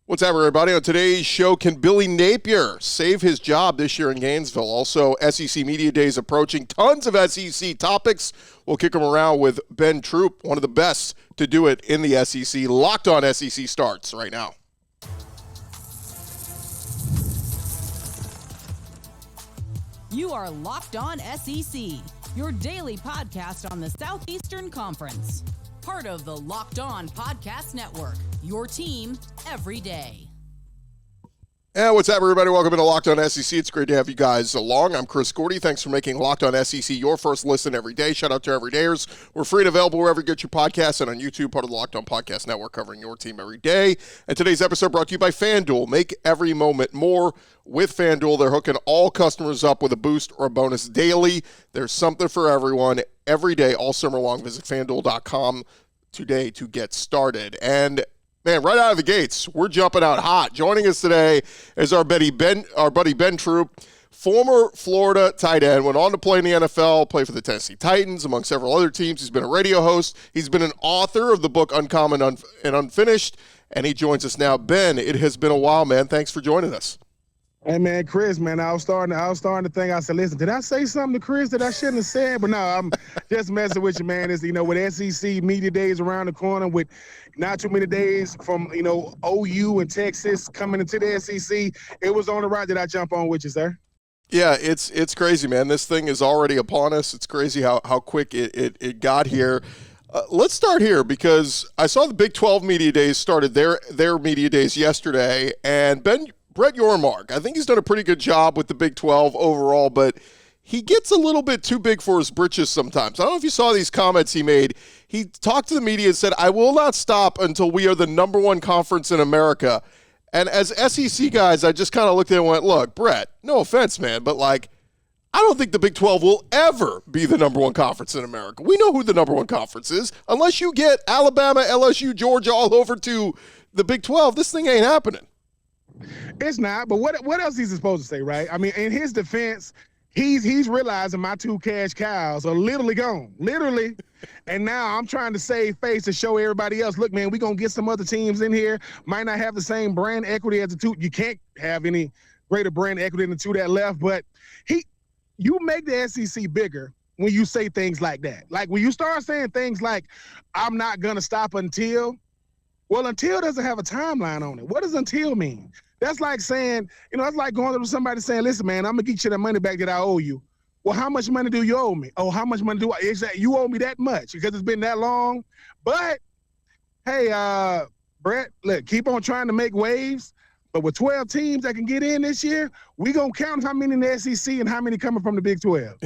What's up, everybody? On today's show, can Billy Napier save his job this year in Gainesville? Also, SEC Media Days approaching. Tons of SEC topics. We'll kick them around with Ben Troupe, one of the best to do it in the SEC. Locked On SEC starts right now. You are Locked On SEC, your daily podcast on the Southeastern Conference. Part of the Locked On Podcast Network, your team every day. And what's up, everybody? Welcome to Locked On SEC. It's great to have you guys along. I'm Chris Gordy. Thanks for making Locked On SEC your first listen every day. Shout out to everydayers. We're free and available wherever you get your podcasts and on YouTube, part of the Locked On Podcast Network, covering your team every day. And today's episode brought to you by FanDuel. Make every moment more with FanDuel. They're hooking all customers up with a boost or a bonus daily. There's something for everyone every day, all summer long. Visit FanDuel.com today to get started. And man, right out of the gates, we're jumping out hot. Joining us today is our buddy Ben Troupe, former Florida tight end, went on to play in the NFL, play for the Tennessee Titans, among several other teams. He's been a radio host. He's been an author of the book Uncommon and Unfinished, and he joins us now. Ben, it has been a while, man. Thanks for joining us. Hey, man, Chris, man, I was starting to think, I said, listen, did I say something to Chris that I shouldn't have said? But no, I'm just messing with you, man. It's, with SEC Media Days around the corner, with not too many days from, OU and Texas coming into the SEC, it was on the right that I jump on with you, sir. Yeah, it's crazy, man. This thing is already upon us. It's crazy how quick it got here. Let's start here because I saw the Big 12 Media Days started their Media Days yesterday, and Brett Yormark, I think he's done a pretty good job with the Big 12 overall, but he gets a little bit too big for his britches sometimes. I don't know if you saw these comments he made. He talked to the media and said, "I will not stop until we are the number one conference in America." And as SEC guys, I just kind of looked at it and went, look, Brett, no offense, man, but I don't think the Big 12 will ever be the number one conference in America. We know who the number one conference is. Unless you get Alabama, LSU, Georgia all over to the Big 12, this thing ain't happening. It's not, but what else is he supposed to say, right? I mean, in his defense, he's realizing my two cash cows are literally gone, literally. And now I'm trying to save face to show everybody else, look, man, we're going to get some other teams in here. Might not have the same brand equity as the two. You can't have any greater brand equity than the two that left, but you make the SEC bigger when you say things like that. Like when you start saying things like, I'm not going to stop until. Well, until doesn't have a timeline on it. What does until mean? That's like saying, it's like going to somebody saying, listen, man, I'm going to get you the money back that I owe you. Well, how much money do you owe me? Oh, how much money do I? Exactly. You owe me that much because it's been that long. But, hey, Brett, look, keep on trying to make waves. But with 12 teams that can get in this year, we're going to count how many in the SEC and how many coming from the Big 12.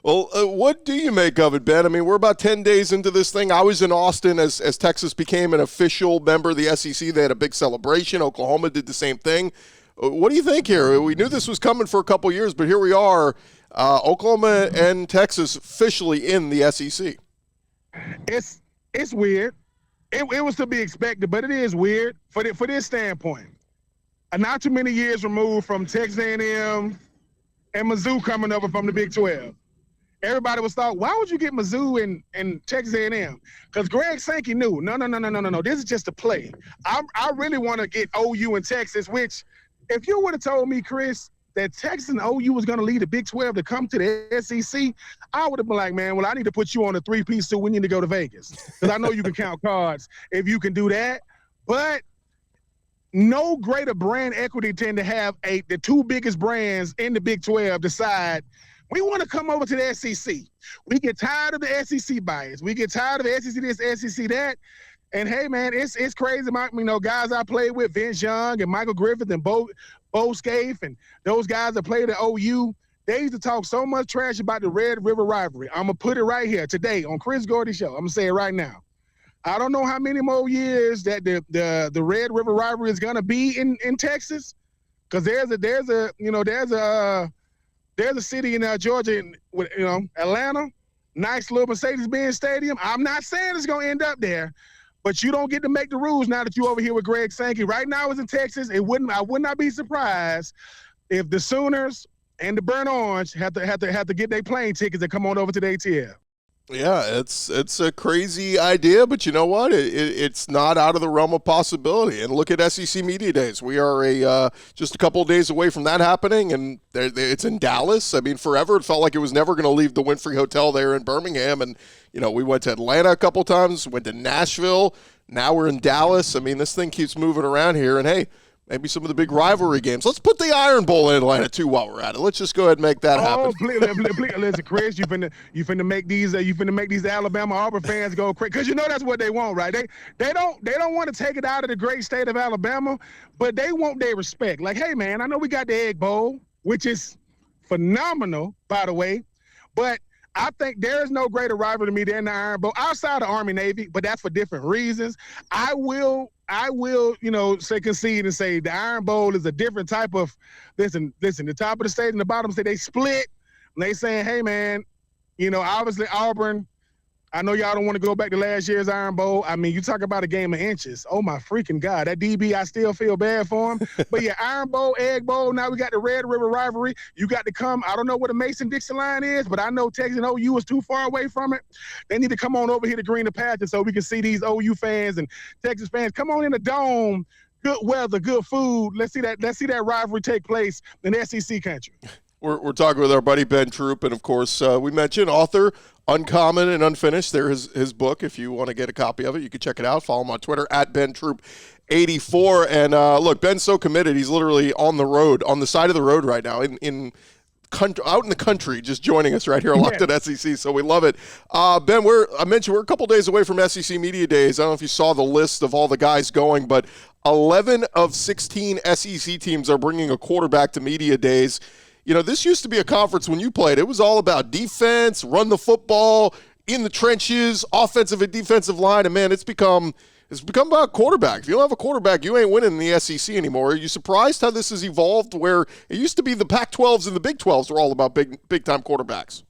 Well, what do you make of it, Ben? I mean, we're about 10 days into this thing. I was in Austin as Texas became an official member of the SEC. They had a big celebration. Oklahoma did the same thing. What do you think here? We knew this was coming for a couple years, but here we are, Oklahoma and Texas officially in the SEC. It's weird. It was to be expected, but it is weird for this standpoint. Not too many years removed from Texas A&M and Mizzou coming over from the Big 12. Everybody was thought, why would you get Mizzou and Texas A&M? Because Greg Sankey knew, no. This is just a play. I really want to get OU and Texas, which if you would have told me, Chris, that Texas and OU was going to lead the Big 12 to come to the SEC, I would have been like, man, well, I need to put you on a three-piece suit. We need to go to Vegas. Because I know you can count cards if you can do that. But no greater brand equity tend to have the two biggest brands in the Big 12 decide, we want to come over to the SEC. We get tired of the SEC bias. We get tired of the SEC this, SEC that. And, hey, man, it's crazy. Guys I played with, Vince Young and Michael Griffith and Bo Scaife and those guys that played at OU, they used to talk so much trash about the Red River rivalry. I'm going to put it right here today on Chris Gordy's show. I'm going to say it right now. I don't know how many more years that the Red River rivalry is going to be in Texas, because there's a city in Georgia, Atlanta, nice little Mercedes-Benz Stadium. I'm not saying it's going to end up there, but you don't get to make the rules now that you're over here with Greg Sankey. Right now it's in Texas. I would not be surprised if the Sooners and the Burnt Orange have to get their plane tickets and come on over to the ATL. Yeah, it's a crazy idea, but you know what? It's not out of the realm of possibility. And look at SEC Media Days. We are just a couple of days away from that happening, and it's in Dallas. I mean, forever it felt like it was never going to leave the Winfrey Hotel there in Birmingham. And we went to Atlanta a couple times, went to Nashville. Now we're in Dallas. I mean, this thing keeps moving around here, and hey, maybe some of the big rivalry games. Let's put the Iron Bowl in Atlanta too while we're at it. Let's just go ahead and make that happen. Oh, please, listen, Chris, you finna make these Alabama Auburn fans go crazy because that's what they want, right? They don't want to take it out of the great state of Alabama, but they want their respect. Like, hey man, I know we got the Egg Bowl, which is phenomenal, by the way, but I think there is no greater rivalry to me than the Iron Bowl outside of Army Navy, but that's for different reasons. I will, say concede and say the Iron Bowl is a different type of listen, the top of the stage and the bottom say they split. And they saying, hey man, obviously Auburn, I know y'all don't want to go back to last year's Iron Bowl. I mean, you talk about a game of inches. Oh my freaking God. That DB, I still feel bad for him. But yeah, Iron Bowl, Egg Bowl, now we got the Red River rivalry. You got to come. I don't know what the Mason-Dixon line is, but I know Texas and OU is too far away from it. They need to come on over here to Greener Pastures so we can see these OU fans and Texas fans. Come on in the dome. Good weather, good food. Let's see that rivalry take place in SEC country. We're talking with our buddy Ben Troupe, and of course, we mentioned author, Uncommon and Unfinished. There's his book. If you want to get a copy of it, you can check it out. Follow him on Twitter at Ben Troupe 84. And look, Ben's so committed. He's literally on the road, on the side of the road right now, out in the country, just joining us right here on Locked on SEC. So we love it. Ben, I mentioned we're a couple days away from SEC Media Days. I don't know if you saw the list of all the guys going, but 11 of 16 SEC teams are bringing a quarterback to Media Days. This used to be a conference when you played. It was all about defense, run the football, in the trenches, offensive and defensive line. And, man, it's become about quarterback. If you don't have a quarterback, you ain't winning in the SEC anymore. Are you surprised how this has evolved where it used to be the Pac-12s and the Big 12s were all about big-time quarterbacks?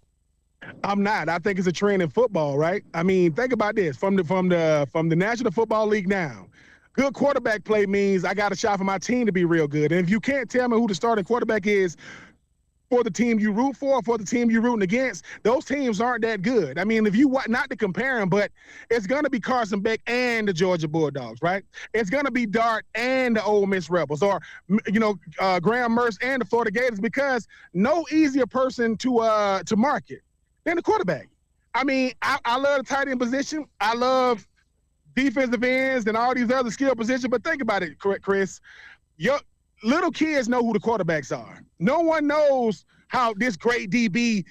I'm not. I think it's a trend in football, right? I mean, think about this. From the National Football League now, good quarterback play means I got a shot for my team to be real good. And if you can't tell me who the starting quarterback is for the team you root for the team you're rooting against, those teams aren't that good. I mean, if you want not to compare them, but it's going to be Carson Beck and the Georgia Bulldogs, right? It's going to be Dart and the Ole Miss Rebels, or, Graham Mertz and the Florida Gators, because no easier person to market than the quarterback. I mean, I love the tight end position. I love defensive ends and all these other skill positions, but think about it, Chris. Little kids know who the quarterbacks are. No one knows how this great DB,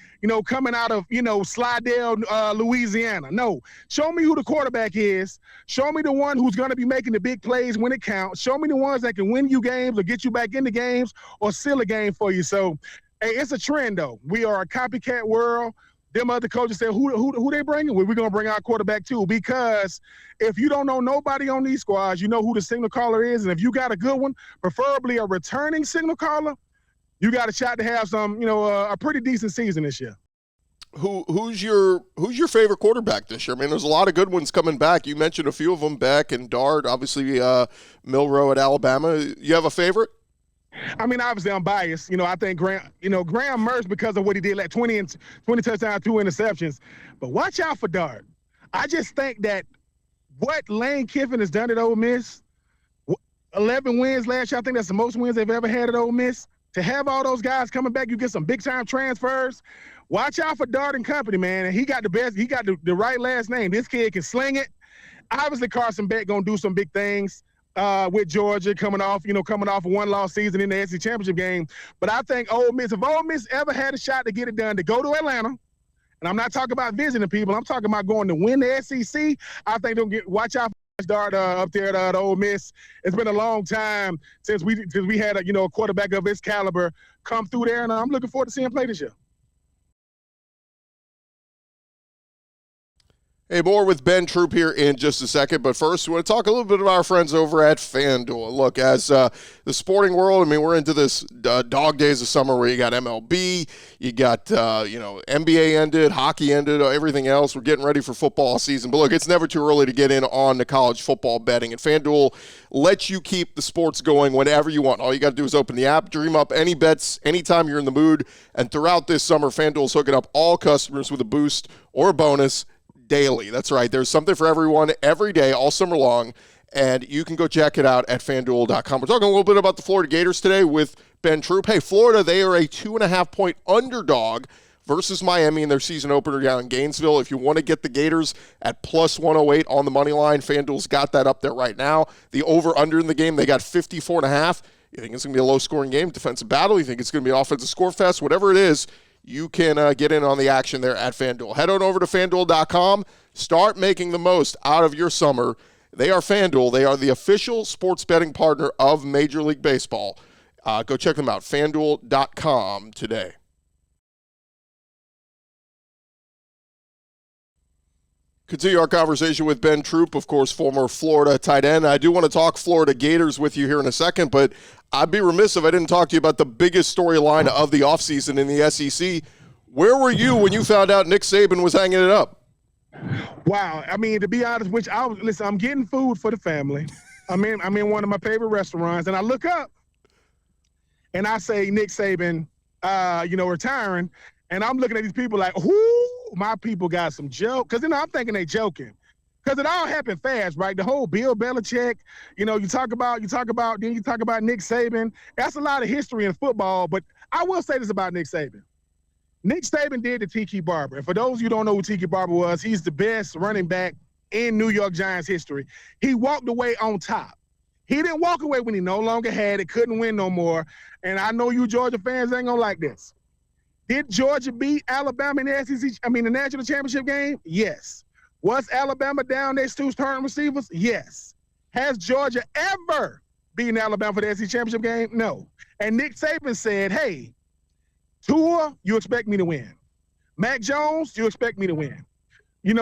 coming out of, Slidell, Louisiana. No, show me who the quarterback is. Show me the one who's going to be making the big plays when it counts. Show me the ones that can win you games or get you back into games or seal a game for you. So, hey, it's a trend, though. We are a copycat world. Them other coaches said, who they bringing? Well, we're going to bring our quarterback too, because if you don't know nobody on these squads, you know who the signal caller is. And if you got a good one, preferably a returning signal caller, you got a shot to have some, a pretty decent season this year. Who's your favorite quarterback this year? I mean, there's a lot of good ones coming back. You mentioned a few of them, Beck and Dart, obviously Milroe at Alabama. You have a favorite? I mean, obviously, I'm biased. I think Graham Mertz, because of what he did, like 20 touchdowns, 2 interceptions. But watch out for Dart. I just think that what Lane Kiffin has done at Ole Miss, 11 wins last year, I think that's the most wins they've ever had at Ole Miss. To have all those guys coming back, you get some big-time transfers. Watch out for Dart and company, man. And he got the best. He got the right last name. This kid can sling it. Obviously, Carson Beck going to do some big things. With Georgia coming off a one-loss season in the SEC championship game. But I think if Ole Miss ever had a shot to get it done, to go to Atlanta, and I'm not talking about visiting people, I'm talking about going to win the SEC, I think they'll watch out for Dart up there at Ole Miss. It's been a long time since we had a quarterback of this caliber come through there, and I'm looking forward to seeing him play this year. Hey, more with Ben Troupe here in just a second, but first we want to talk a little bit about our friends over at FanDuel. Look, as the sporting world, I mean, we're into this dog days of summer where you got MLB, you got, NBA ended, hockey ended, everything else. We're getting ready for football season. But look, it's never too early to get in on the college football betting, and FanDuel lets you keep the sports going whenever you want. All you got to do is open the app, dream up any bets anytime you're in the mood, and throughout this summer, FanDuel's hooking up all customers with a boost or a bonus daily. That's right. There's something for everyone every day, all summer long, and you can go check it out at FanDuel.com. We're talking a little bit about the Florida Gators today with Ben Troupe. Hey, Florida, they are a 2.5-point underdog versus Miami in their season opener down in Gainesville. If you want to get the Gators at plus 108 on the money line, FanDuel's got that up there right now. The over-under in the game, they got 54.5. You think it's going to be a low-scoring game, defensive battle? You think it's going to be an offensive score fest? Whatever it is, you can get in on the action there at FanDuel. Head on over to FanDuel.com. Start making the most out of your summer. They are FanDuel. They are the official sports betting partner of Major League Baseball. Go check them out, FanDuel.com today. Continue our conversation with Ben Troupe, of course, former Florida tight end. I do want to talk Florida Gators with you here in a second, but I'd be remiss if I didn't talk to you about the biggest storyline of the offseason in the SEC. Where were you when you found out Nick Saban was hanging it up? Wow. I mean, to be honest, I'm getting food for the family. I'm in one of my favorite restaurants, and I look up, and I say Nick Saban, retiring, and I'm looking at these people like, whoo, my people got some joke. Because, I'm thinking they joking. Because it all happened fast, right? The whole Bill Belichick, you talk about Nick Saban. That's a lot of history in football, but I will say this about Nick Saban. Nick Saban did the Tiki Barber. And for those of you who don't know who Tiki Barber was, he's the best running back in New York Giants history. He walked away on top. He didn't walk away when he no longer had it, couldn't win no more. And I know you Georgia fans ain't gonna like this. Did Georgia beat Alabama in the national championship game? Yes. Was Alabama down their two starting receivers? Yes. Has Georgia ever beaten Alabama for the SEC championship game? No. And Nick Saban said, hey, Tua, you expect me to win. Mac Jones, you expect me to win.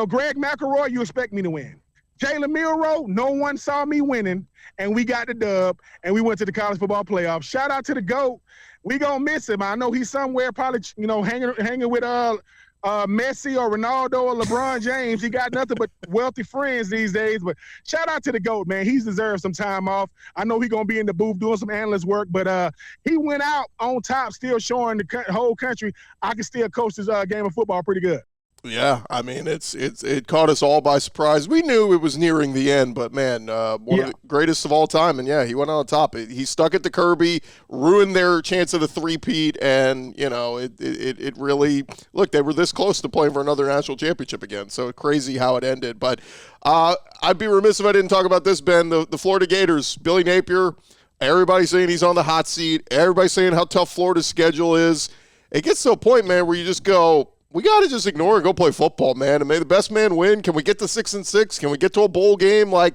Greg McElroy, you expect me to win. Jalen Milroe, no one saw me winning, and we got the dub, and we went to the college football playoff. Shout out to the GOAT. We gonna miss him. I know he's somewhere probably, hanging with Messi or Ronaldo or LeBron James. He got nothing but wealthy friends these days. But shout out to the GOAT, man. He's deserved some time off. I know he's gonna be in the booth doing some analyst work, but he went out on top, still showing the whole country I can still coach this game of football pretty good. Yeah, I mean, it caught us all by surprise. We knew it was nearing the end, but man, one of the greatest of all time. And yeah, he went on top. He stuck it to Kirby, ruined their chance at a three-peat, and it really look. They were this close to playing for another national championship again. So crazy how it ended. But I'd be remiss if I didn't talk about this, Ben. The Florida Gators, Billy Napier. Everybody's saying he's on the hot seat. Everybody's saying how tough Florida's schedule is. It gets to a point, man, where you just go, we got to just ignore and go play football, man, and may the best man win. Can we get to 6-6? Can we get to a bowl game? I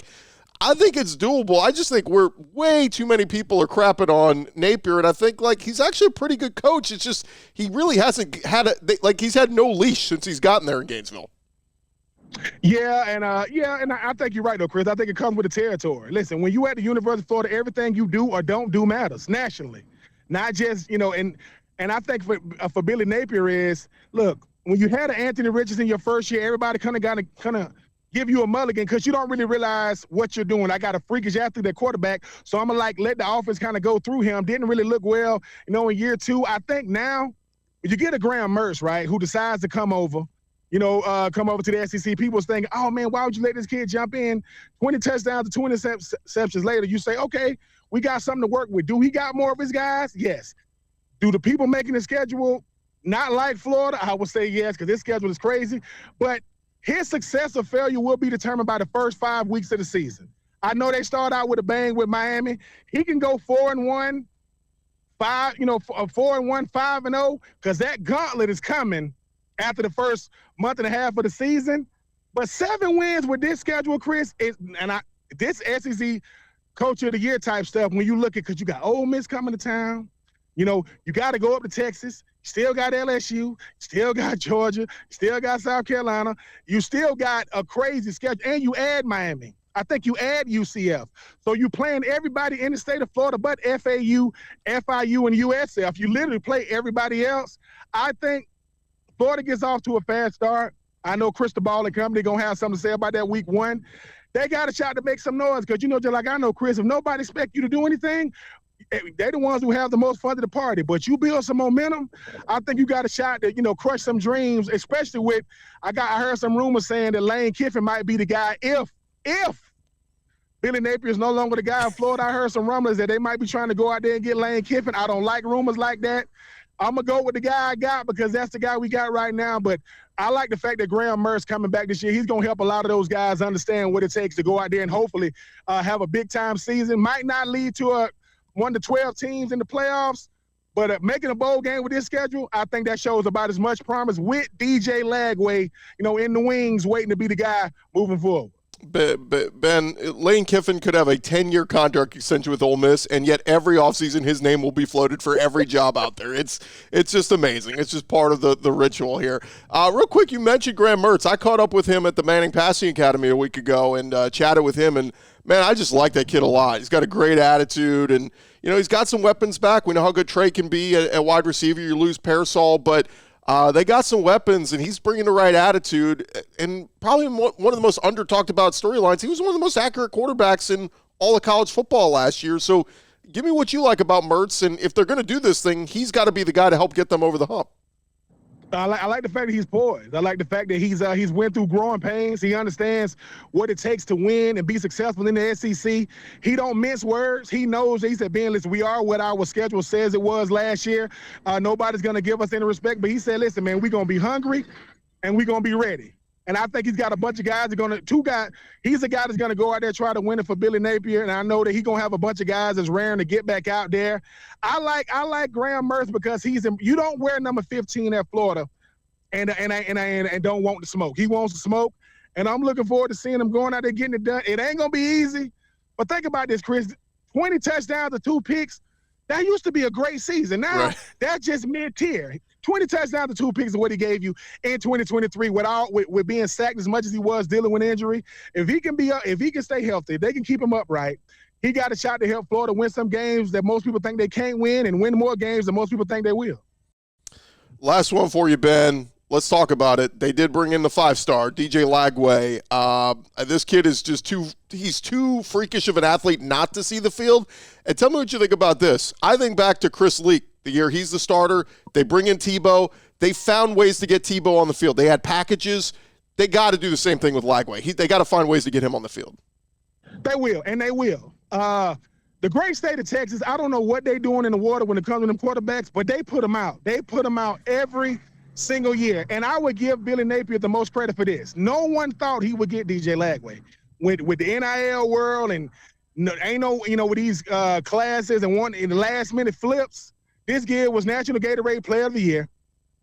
think it's doable. I just think way too many people are crapping on Napier, and I think, he's actually a pretty good coach. It's just he really hasn't had he's had no leash since he's gotten there in Gainesville. Yeah, and I think you're right, though, Chris. I think it comes with the territory. Listen, when you at the University of Florida, everything you do or don't do matters nationally, not just, and I think for Billy Napier is, look, when you had an Anthony Richardson your first year, everybody kind of give you a mulligan because you don't really realize what you're doing. I got a freakish athlete at quarterback, so I'm going to let the offense kind of go through him. Didn't really look well, in year two. I think now, if you get a Graham Mertz, right, who decides to come over to the SEC, people's thinking, oh, man, why would you let this kid jump in 20 touchdowns to 20 interceptions later? You say, okay, we got something to work with. Do he got more of his guys? Yes. Do the people making the schedule not like Florida? I would say yes, because this schedule is crazy. But his success or failure will be determined by the first 5 weeks of the season. I know they start out with a bang with Miami. He can go 4-1, 4-1, 5-0, because that gauntlet is coming after the first month and a half of the season. But 7 wins with this schedule, Chris, this SEC Coach of the Year type stuff, when you look at, because you got Ole Miss coming to town. You got to go up to Texas. Still got LSU, still got Georgia, still got South Carolina. You still got a crazy schedule, and you add Miami. I think you add UCF. So you playing everybody in the state of Florida but FAU, FIU, and USF. You literally play everybody else. I think Florida gets off to a fast start. I know Cristobal and company going to have something to say about that week one. They got a shot to make some noise because, just like I know, Chris, if nobody expect you to do anything, they're the ones who have the most fun at the party. But you build some momentum, I think you got a shot to, crush some dreams, especially with, I heard some rumors saying that Lane Kiffin might be the guy if Billy Napier is no longer the guy in Florida. I heard some rumblings that they might be trying to go out there and get Lane Kiffin. I don't like rumors like that. I'm going to go with the guy I got because that's the guy we got right now. But I like the fact that Graham Mertz coming back this year. He's going to help a lot of those guys understand what it takes to go out there and hopefully have a big-time season. Might not lead to 1 to 12 teams in the playoffs, but making a bowl game with this schedule, I think that shows about as much promise with DJ Lagway, in the wings waiting to be the guy moving forward. Ben, Lane Kiffin could have a 10-year contract extension with Ole Miss, and yet every offseason his name will be floated for every job out there. It's just amazing. It's just part of the ritual here. Real quick, you mentioned Graham Mertz. I caught up with him at the Manning Passing Academy a week ago and chatted with him, and, man, I just like that kid a lot. He's got a great attitude, and, he's got some weapons back. We know how good Trey can be at wide receiver. You lose Parasol, but they got some weapons, and he's bringing the right attitude. And probably one of the most under-talked about storylines, he was one of the most accurate quarterbacks in all of college football last year. So give me what you like about Mertz, and if they're going to do this thing, he's got to be the guy to help get them over the hump. I like the fact that he's poised. I like the fact that he's went through growing pains. He understands what it takes to win and be successful in the SEC. He don't mince words. He knows. He said, Ben, listen, we are what our schedule says it was last year. Nobody's going to give us any respect. But he said, listen, man, we're going to be hungry and we're going to be ready. And I think he's got a bunch of guys he's a guy that's going to go out there and try to win it for Billy Napier. And I know that he's going to have a bunch of guys that's raring to get back out there. I like Graham Mertz because you don't wear number 15 at Florida and don't want to smoke. He wants to smoke. And I'm looking forward to seeing him going out there getting it done. It ain't going to be easy. But think about this, Chris. 20 touchdowns to 2 picks. That used to be a great season. Now, That's just mid-tier. 20 touchdowns to 2 picks is what he gave you in 2023 with being sacked as much as he was dealing with injury. If he can stay healthy, if they can keep him upright, he got a shot to help Florida win some games that most people think they can't win and win more games than most people think they will. Last one for you, Ben. Let's talk about it. They did bring in the 5-star, DJ Lagway. This kid is he's too freakish of an athlete not to see the field. And tell me what you think about this. I think back to Chris Leak, the year he's the starter. They bring in Tebow. They found ways to get Tebow on the field. They had packages. They got to do the same thing with Lagway. They got to find ways to get him on the field. They will, and they will. The great state of Texas, I don't know what they're doing in the water when it comes to them quarterbacks, but they put them out. They put them out every single year. And I would give Billy Napier the most credit for this. No one thought he would get DJ Lagway. With the NIL world and with these classes and in the last minute flips, this kid was National Gatorade Player of the Year.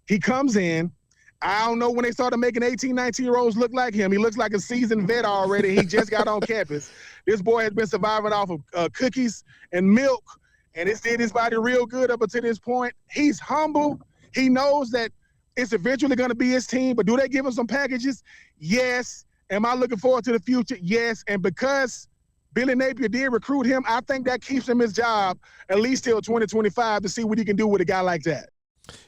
He comes in. I don't know when they started making 18, 19-year-olds look like him. He looks like a seasoned vet already. He just got on campus. This boy has been surviving off of cookies and milk, and it's did his body real good up until this point. He's humble. He knows that it's eventually going to be his team, but do they give him some packages? Yes. Am I looking forward to the future? Yes. And because Billy Napier did recruit him, I think that keeps him his job at least till 2025 to see what he can do with a guy like that.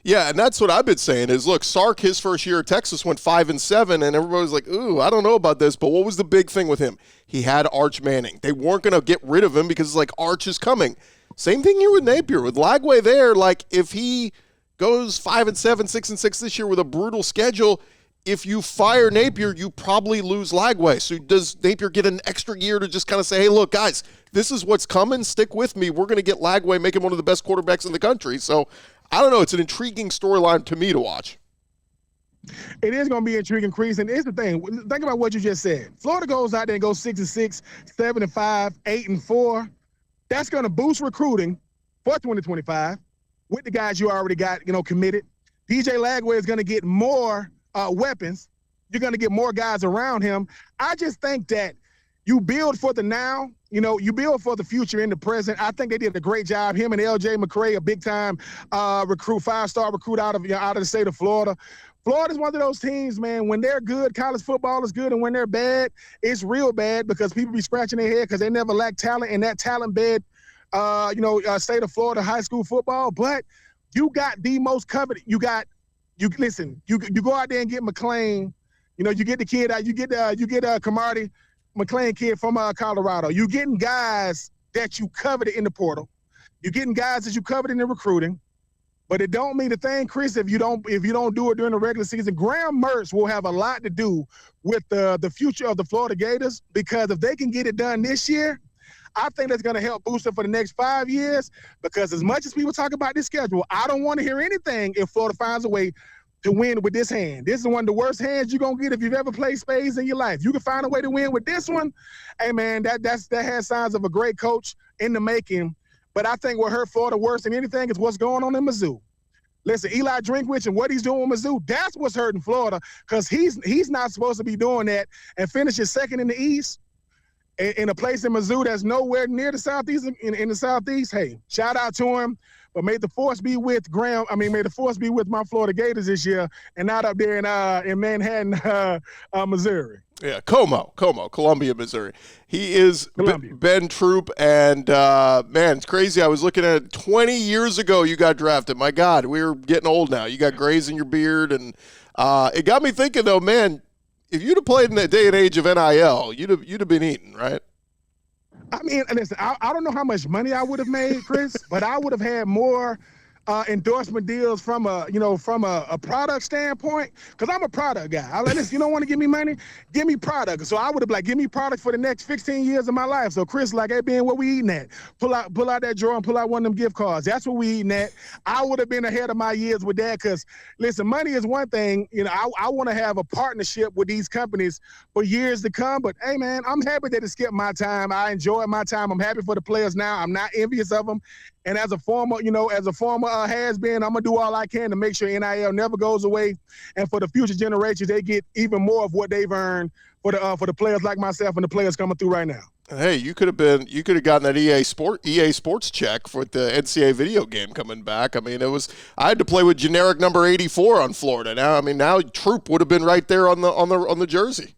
Yeah, and that's what I've been saying is, look, Sark, his first year at Texas, went 5-7, and everybody's like, ooh, I don't know about this. But what was the big thing with him? He had Arch Manning. They weren't going to get rid of him because it's like Arch is coming. Same thing here with Napier. With Lagway there, like if he goes 5-7, 6-6 this year with a brutal schedule, if you fire Napier, you probably lose Lagway. So does Napier get an extra year to just kind of say, hey, look, guys, this is what's coming. Stick with me. We're going to get Lagway, make him one of the best quarterbacks in the country. So I don't know. It's an intriguing storyline to me to watch. It is going to be intriguing, Chris. And here's the thing. Think about what you just said. Florida goes out there and goes 6-6, 7-5, 8-4. That's going to boost recruiting for 2025 with the guys you already got, committed. DJ Lagway is going to get more weapons. You're going to get more guys around him. I just think that you build for the now you build for the future in the present. I think they did a great job. Him and L.J. McCray, a big-time recruit, 5-star recruit out of the state of Florida. Florida's one of those teams, man, when they're good, college football is good, and when they're bad, it's real bad because people be scratching their head because they never lack talent in that talent-bed, state of Florida high school football. But you got the most coveted. You go out there and get McClain. You get the kid out. You get Camardi McClain kid from Colorado. You getting guys that you coveted in the portal. You're getting guys that you covered in the recruiting. But it don't mean a thing, Chris, if you don't do it during the regular season. Graham Mertz will have a lot to do with the future of the Florida Gators, because if they can get it done this year, I think that's going to help boost it for the next 5 years. Because as much as people talk about this schedule, I don't want to hear anything if Florida finds a way to win with this hand. This is one of the worst hands you're going to get if you've ever played spades in your life. You can find a way to win with this one. Hey, man, that has signs of a great coach in the making. But I think what hurt Florida worse than anything is what's going on in Mizzou. Listen, Eli Drinkwitz and what he's doing with Mizzou, that's what's hurting Florida, because he's not supposed to be doing that and finishing second in the East in a place in Mizzou that's nowhere near the Southeast. In the Southeast, hey, shout out to him. But may the force be with may the force be with my Florida Gators this year and not up there in Manhattan, Missouri. Yeah, Columbia, Missouri. He is Ben Troupe, and man, it's crazy. I was looking at it 20 years ago you got drafted. My God, we're getting old now. You got grays in your beard, and it got me thinking, though, man, if you'd have played in that day and age of NIL, you'd have been eaten, right? I mean, listen, I don't know how much money I would have made, Chris, but I would have had more endorsement deals from a product standpoint, because I'm a product guy. I like, listen, you don't want to give me money, give me product. So I would have like, give me product for the next 15 years of my life. So Chris, like, hey, Ben, what we eating at? Pull out that drawer and pull out one of them gift cards. That's what we eating at. I would have been ahead of my years with that, because listen, money is one thing. I want to have a partnership with these companies for years to come. But hey, man, I'm happy that it skipped my time. I enjoyed my time. I'm happy for the players now. I'm not envious of them. And as a former has-been, I'm going to do all I can to make sure NIL never goes away. And for the future generations, they get even more of what they've earned for the players like myself and the players coming through right now. Hey, you could have gotten that EA Sports check for the NCAA video game coming back. I mean, I had to play with generic number 84 on Florida. Now Troupe would have been right there on the jersey.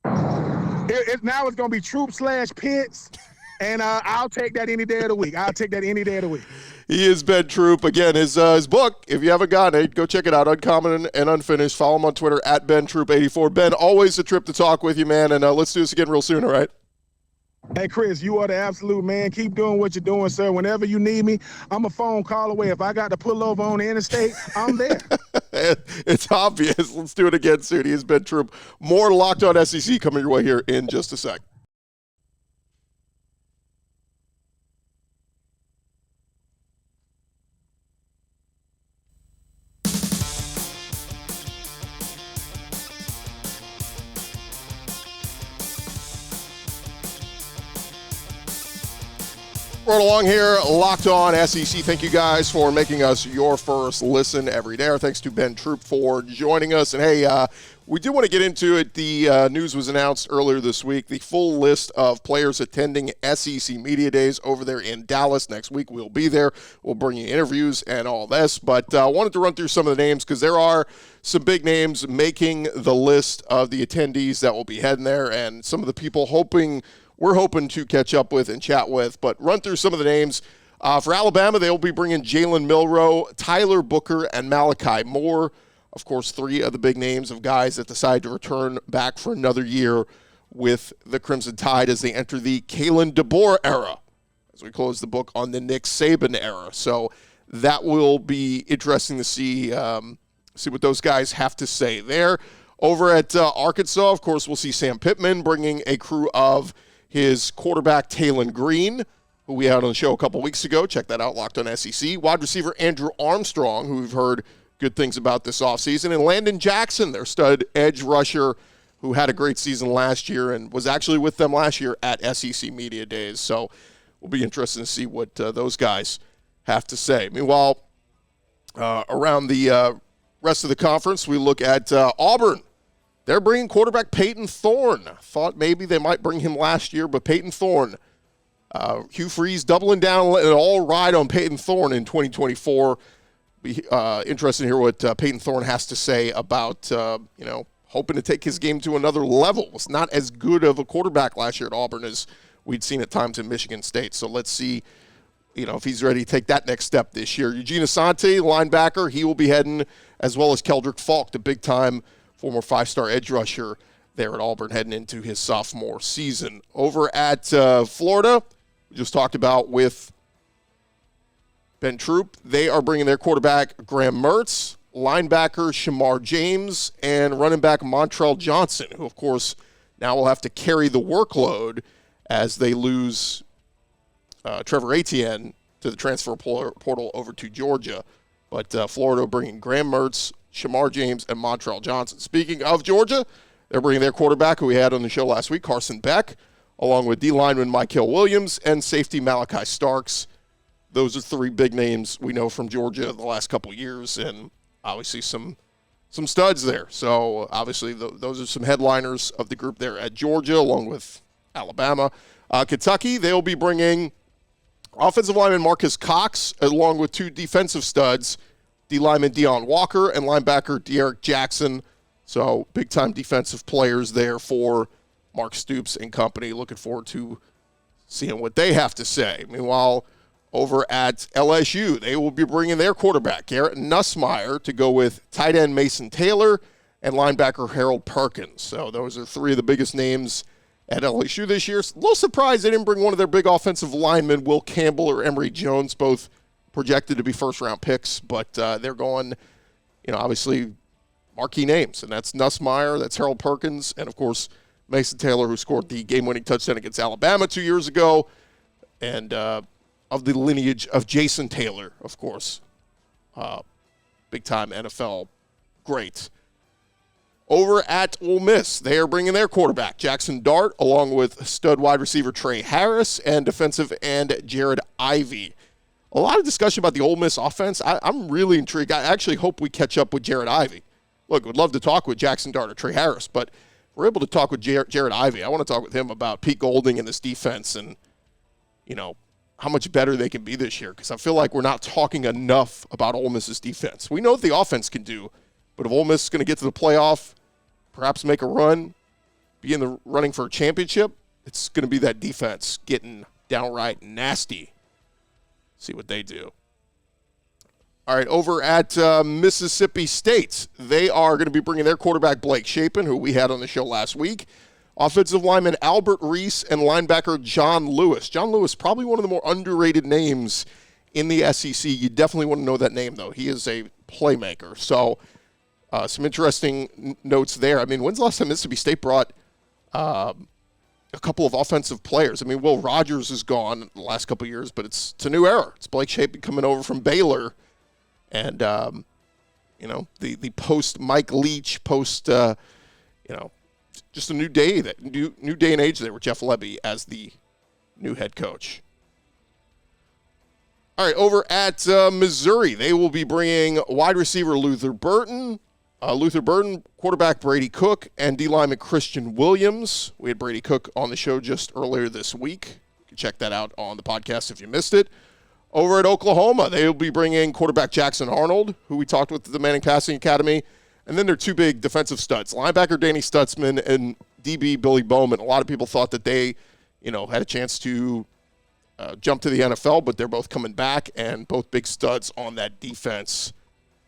Now it's going to be Troupe/Pitts. And I'll take that any day of the week. He is Ben Troupe. Again, his book, if you haven't gotten it, go check it out, Uncommon and Unfinished. Follow him on Twitter, @BenTroupe84. Ben, always a trip to talk with you, man, and let's do this again real soon, all right? Hey, Chris, you are the absolute man. Keep doing what you're doing, sir. Whenever you need me, I'm a phone call away. If I got to pull over on the interstate, I'm there. It's obvious. Let's do it again soon. He is Ben Troupe. More Locked On SEC coming your way here in just a sec. Right along here, Locked On SEC. Thank you guys for making us your first listen every day. Our thanks to Ben Troupe for joining us. And hey, we do want to get into it. The news was announced earlier this week. The full list of players attending SEC Media Days over there in Dallas. Next week we'll be there. We'll bring you interviews and all this. But I wanted to run through some of the names because there are some big names making the list of the attendees that will be heading there, and some of the people we're hoping to catch up with and chat with. But run through some of the names. For Alabama, they will be bringing Jalen Milroe, Tyler Booker, and Malachi Moore. Of course, three of the big names of guys that decide to return back for another year with the Crimson Tide as they enter the Kalen DeBoer era, as we close the book on the Nick Saban era. So that will be interesting to see what those guys have to say there. Over at Arkansas, of course, we'll see Sam Pittman bringing a crew of his quarterback, Talon Green, who we had on the show a couple weeks ago. Check that out, Locked On SEC. Wide receiver Andrew Armstrong, who we've heard good things about this offseason. And Landon Jackson, their stud edge rusher, who had a great season last year and was actually with them last year at SEC Media Days. So we'll be interested to see what those guys have to say. Meanwhile, around the rest of the conference, we look at Auburn they're bringing quarterback Peyton Thorne. Thought maybe they might bring him last year, but Peyton Thorne, Hugh Freeze doubling down and all ride on Peyton Thorne in 2024. Be interested to hear what Peyton Thorne has to say about, hoping to take his game to another level. Was not as good of a quarterback last year at Auburn as we'd seen at times in Michigan State. So let's see, if he's ready to take that next step this year. Eugene Asante, linebacker, he will be heading, as well as Keldrick Falk, the big-time former five-star edge rusher there at Auburn, heading into his sophomore season. Over at Florida, we just talked about with Ben Troupe, they are bringing their quarterback Graham Mertz, linebacker Shamar James, and running back Montrell Johnson, who, of course, now will have to carry the workload as they lose Trevor Etienne to the transfer portal over to Georgia. But Florida bringing Graham Mertz, Shamar James, and Montrell Johnson. Speaking of Georgia, they're bringing their quarterback, who we had on the show last week, Carson Beck, along with D-lineman Mykel Williams and safety Malachi Starks. Those are three big names we know from Georgia the last couple years, and obviously some studs there. So obviously those are some headliners of the group there at Georgia, along with Alabama. Kentucky, they'll be bringing offensive lineman Marcus Cox, along with two defensive studs, D-lineman Deion Walker and linebacker De'Eric Jackson. So big-time defensive players there for Mark Stoops and company. Looking forward to seeing what they have to say. Meanwhile, over at LSU, they will be bringing their quarterback, Garrett Nussmeier, to go with tight end Mason Taylor and linebacker Harold Perkins. So those are three of the biggest names at LSU this year. A little surprised they didn't bring one of their big offensive linemen, Will Campbell or Emory Jones, both projected to be first-round picks, but they're going, obviously marquee names, and that's Nussmeier, that's Harold Perkins, and, of course, Mason Taylor, who scored the game-winning touchdown against Alabama 2 years ago, and of the lineage of Jason Taylor, of course, big-time NFL great. Over at Ole Miss, they are bringing their quarterback, Jackson Dart, along with stud wide receiver Trey Harris and defensive end Jared Ivey. A lot of discussion about the Ole Miss offense. I'm really intrigued. I actually hope we catch up with Jared Ivey. Look, would love to talk with Jackson Dart or Trey Harris, but if we're able to talk with Jared Ivey, I want to talk with him about Pete Golding and this defense and, how much better they can be this year, because I feel like we're not talking enough about Ole Miss's defense. We know what the offense can do, but if Ole Miss is going to get to the playoff, perhaps make a run, be in the running for a championship, it's going to be that defense getting downright nasty. See what they do. All right, over at Mississippi State, they are going to be bringing their quarterback Blake Shapen, who we had on the show last week, offensive lineman Albert Reese, and linebacker John Lewis. John Lewis, probably one of the more underrated names in the SEC. You definitely want to know that name, though. He is a playmaker. So some interesting notes there. I mean, when's the last time Mississippi State brought a couple of offensive players? I mean, Will Rogers is gone the last couple of years, but it's a new era. It's Blake Shapen coming over from Baylor. And, the post-Mike Leach, just a new day, new day and age there with Jeff Lebby as the new head coach. All right, over at Missouri, they will be bringing wide receiver Luther Burton, quarterback Brady Cook, and D-lineman Christian Williams. We had Brady Cook on the show just earlier this week. You can check that out on the podcast if you missed it. Over at Oklahoma, they will be bringing quarterback Jackson Arnold, who we talked with at the Manning Passing Academy. And then their two big defensive studs, linebacker Danny Stutzman and DB Billy Bowman. A lot of people thought that they, had a chance to jump to the NFL, but they're both coming back, and both big studs on that defense.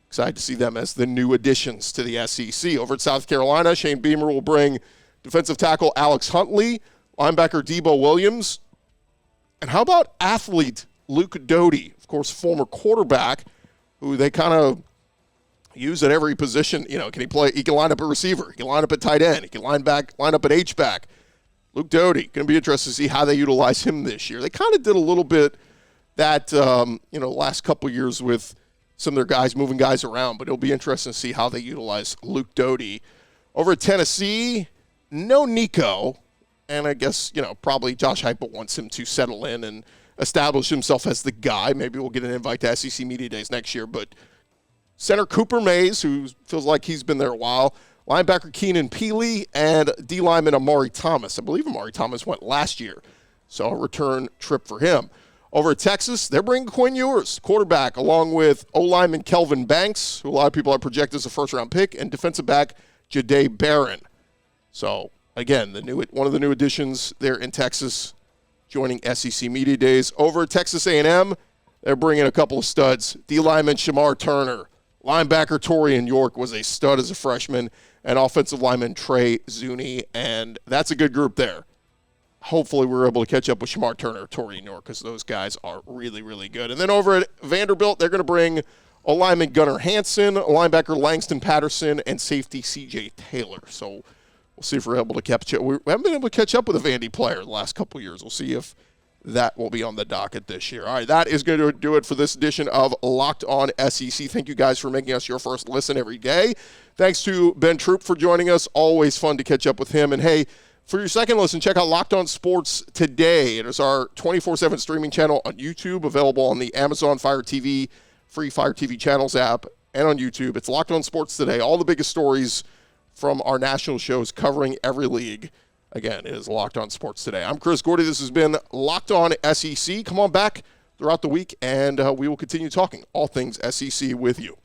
Excited to see them as the new additions to the SEC. Over at South Carolina, Shane Beamer will bring defensive tackle Alex Huntley, linebacker Debo Williams. And how about athlete Luke Doty, of course, former quarterback, who they kind of use at every position. Can he play? He can line up a receiver. He can line up at tight end. He can line up at H-back. Luke Doty, going to be interested to see how they utilize him this year. They kind of did a little bit that, last couple years with some of their guys moving guys around, but it'll be interesting to see how they utilize Luke Doty. Over at Tennessee, no Nico, and I guess, probably Josh Heupel wants him to settle in and establish himself as the guy. Maybe we'll get an invite to SEC Media Days next year, but center Cooper Mays, who feels like he's been there a while, linebacker Keenan Peely, and D lineman Amari Thomas. I believe Amari Thomas went last year, so a return trip for him. Over at Texas, they're bringing Quinn Ewers, quarterback, along with O-lineman Kelvin Banks, who a lot of people are projected as a first-round pick, and defensive back Jahdae Barron. So, again, one of the new additions there in Texas, joining SEC Media Days. Over at Texas A&M, they're bringing a couple of studs. D-lineman Shamar Turner, linebacker Torian York was a stud as a freshman, and offensive lineman Trey Zuni, and that's a good group there. Hopefully we're able to catch up with Shamar Turner, Torian York, because those guys are really, really good. And then over at Vanderbilt, they're going to bring O-lineman Gunnar Hansen, linebacker Langston Patterson, and safety C.J. Taylor. So we'll see if we're able to catch up. We haven't been able to catch up with a Vandy player the last couple of years. We'll see if that will be on the docket this year. All right, that is going to do it for this edition of Locked On SEC. Thank you guys for making us your first listen every day. Thanks to Ben Troupe for joining us. Always fun to catch up with him. And, hey, for your second listen, check out Locked On Sports Today. It is our 24/7 streaming channel on YouTube, available on the Amazon Fire TV, free Fire TV channels app, and on YouTube. It's Locked On Sports Today. All the biggest stories from our national shows covering every league. Again, it is Locked On Sports Today. I'm Chris Gordy. This has been Locked On SEC. Come on back throughout the week, and we will continue talking all things SEC with you.